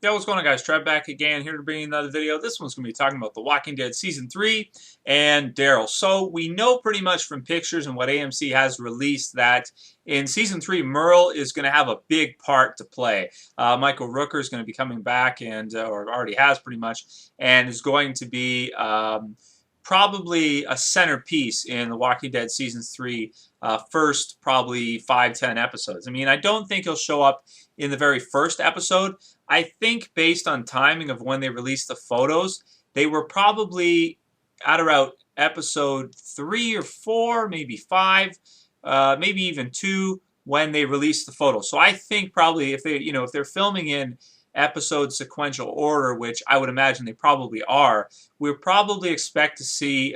Yeah, what's going on, guys? Trev back again, here to bring you another video. This one's going to be talking about The Walking Dead Season 3 and Daryl. So we know pretty much from pictures and what AMC has released that in Season 3, Merle is going to have a big part to play. Michael Rooker is going to be coming back, and or already has pretty much, and is going to be probably a centerpiece in The Walking Dead Season 3 first probably 5-10 episodes. I mean, I don't think he'll show up in the very first episode. I think based on timing of when they released the photos, they were probably at around episode 3 or 4, maybe 5, maybe even 2 when they released the photos. So I think probably if they're filming in episode sequential order, which I would imagine they probably are, we'll probably expect to see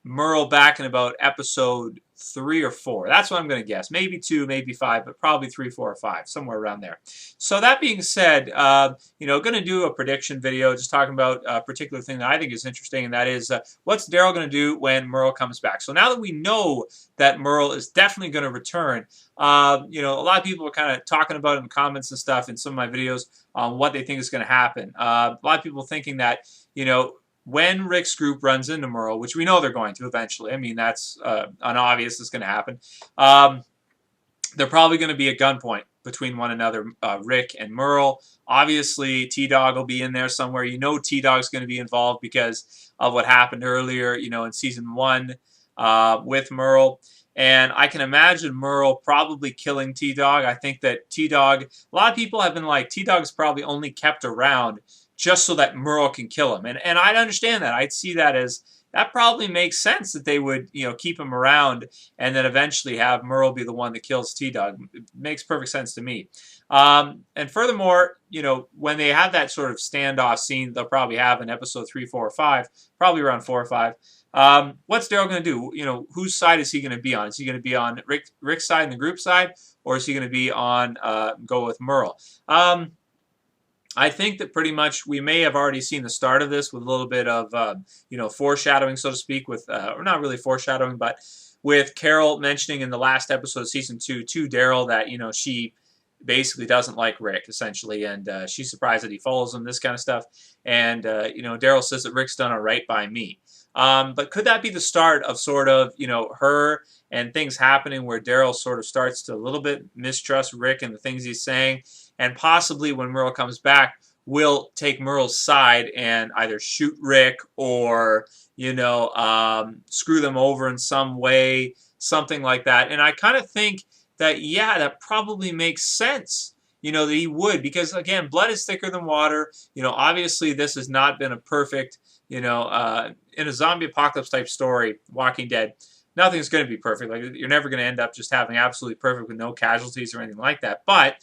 Merle back in about episode 3 or 4. That's what I'm going to guess. Maybe 2, maybe 5, but probably 3, 4, or 5, somewhere around there. So that being said, going to do a prediction video, just talking about a particular thing that I think is interesting, and that is what's Daryl going to do when Merle comes back. So now that we know that Merle is definitely going to return, a lot of people are kind of talking about it in the comments and stuff in some of my videos on what they think is going to happen. A lot of people thinking that, when Rick's group runs into Merle, which we know they're going to eventually, I mean, that's unobvious it's going to happen, they're probably going to be at gunpoint between one another, Rick and Merle. Obviously, T-Dog will be in there somewhere. T-Dog's going to be involved because of what happened earlier, in Season 1 with Merle. And I can imagine Merle probably killing T-Dog. I think that T-Dog, a lot of people have been like, T-Dog's probably only kept around just so that Merle can kill him. And I'd understand that. I'd see that as, that probably makes sense that they would, keep him around and then eventually have Merle be the one that kills T-Dog. It makes perfect sense to me. And furthermore, when they have that sort of standoff scene they'll probably have in episode 3, 4, or 5, probably around 4 or 5, what's Daryl going to do? Whose side is he going to be on? Is he going to be on Rick's side and the group side, or is he going to be on go with Merle? I think that pretty much we may have already seen the start of this with a little bit of, foreshadowing, so to speak, with, or not really foreshadowing, but with Carol mentioning in the last episode of Season 2 to Daryl that, she basically doesn't like Rick, essentially, and she's surprised that he follows him, this kind of stuff. And, Daryl says that Rick's done all right by me. But could that be the start of sort of, her and things happening where Daryl sort of starts to a little bit mistrust Rick and the things he's saying, and possibly when Merle comes back, will take Merle's side and either shoot Rick or, screw them over in some way, something like that. And I kind of think that, yeah, that probably makes sense, that he would, because, again, blood is thicker than water. Obviously this has not been a perfect, in a zombie apocalypse type story, Walking Dead, nothing's going to be perfect. Like, you're never going to end up just having absolutely perfect with no casualties or anything like that. But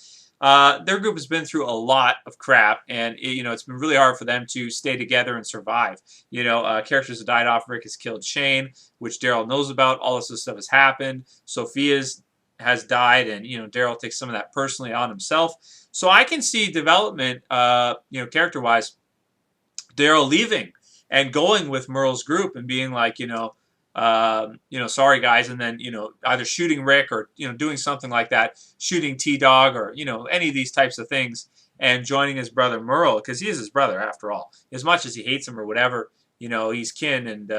their group has been through a lot of crap, and it's been really hard for them to stay together and survive. Characters have died off. Rick has killed Shane, which Daryl knows about. All this stuff has happened. Sophia's has died, and Daryl takes some of that personally on himself. So I can see development, character-wise, Daryl leaving and going with Merle's group and being like, sorry guys, and then, either shooting Rick or, doing something like that, shooting T-Dog or, any of these types of things, and joining his brother Merle, because he is his brother after all. As much as he hates him or whatever, he's kin, and,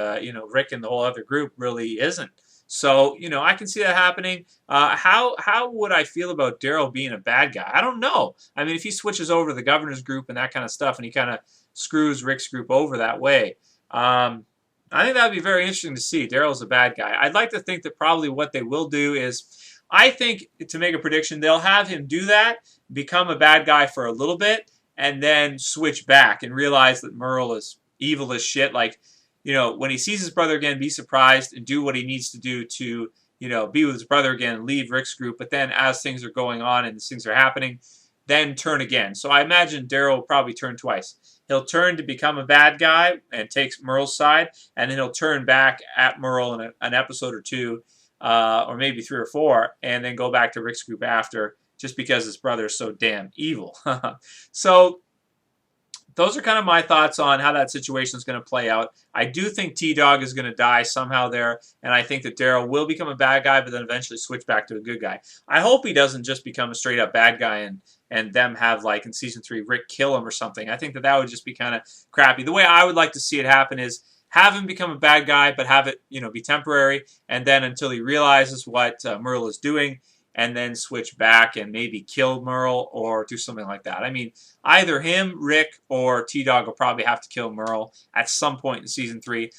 Rick and the whole other group really isn't. So, I can see that happening. How would I feel about Daryl being a bad guy? I don't know. I mean, if he switches over to the governor's group and that kind of stuff, and he kind of screws Rick's group over that way, I think that would be very interesting to see. Daryl's a bad guy. I'd like to think that probably what they will do is, I think, to make a prediction, they'll have him do that, become a bad guy for a little bit, and then switch back and realize that Merle is evil as shit. Like, when he sees his brother again, be surprised and do what he needs to do to, be with his brother again and leave Rick's group. But then as things are going on and things are happening, then turn again. So I imagine Daryl will probably turn twice. He'll turn to become a bad guy and takes Merle's side, and then he'll turn back at Merle in an episode or 2, or maybe 3 or 4, and then go back to Rick's group after, just because his brother is so damn evil. So those are kind of my thoughts on how that situation is going to play out. I do think T-Dog is going to die somehow there, and I think that Daryl will become a bad guy, but then eventually switch back to a good guy. I hope he doesn't just become a straight-up bad guy and them have, like, in Season 3, Rick kill him or something. I think that that would just be kind of crappy. The way I would like to see it happen is have him become a bad guy, but have it, be temporary, and then until he realizes what Merle is doing, and then switch back and maybe kill Merle or do something like that. I mean, either him, Rick, or T-Dog will probably have to kill Merle at some point in Season 3.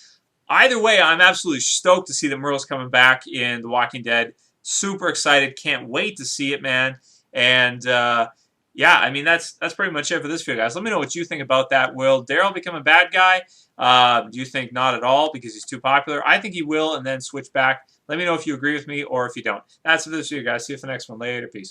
Either way, I'm absolutely stoked to see that Merle's coming back in The Walking Dead. Super excited. Can't wait to see it, man. And, yeah, I mean, that's pretty much it for this video, guys. Let me know what you think about that. Will Daryl become a bad guy? Do you think not at all because he's too popular? I think he will and then switch back. Let me know if you agree with me or if you don't. That's it for this video, guys. See you for the next one. Later. Peace.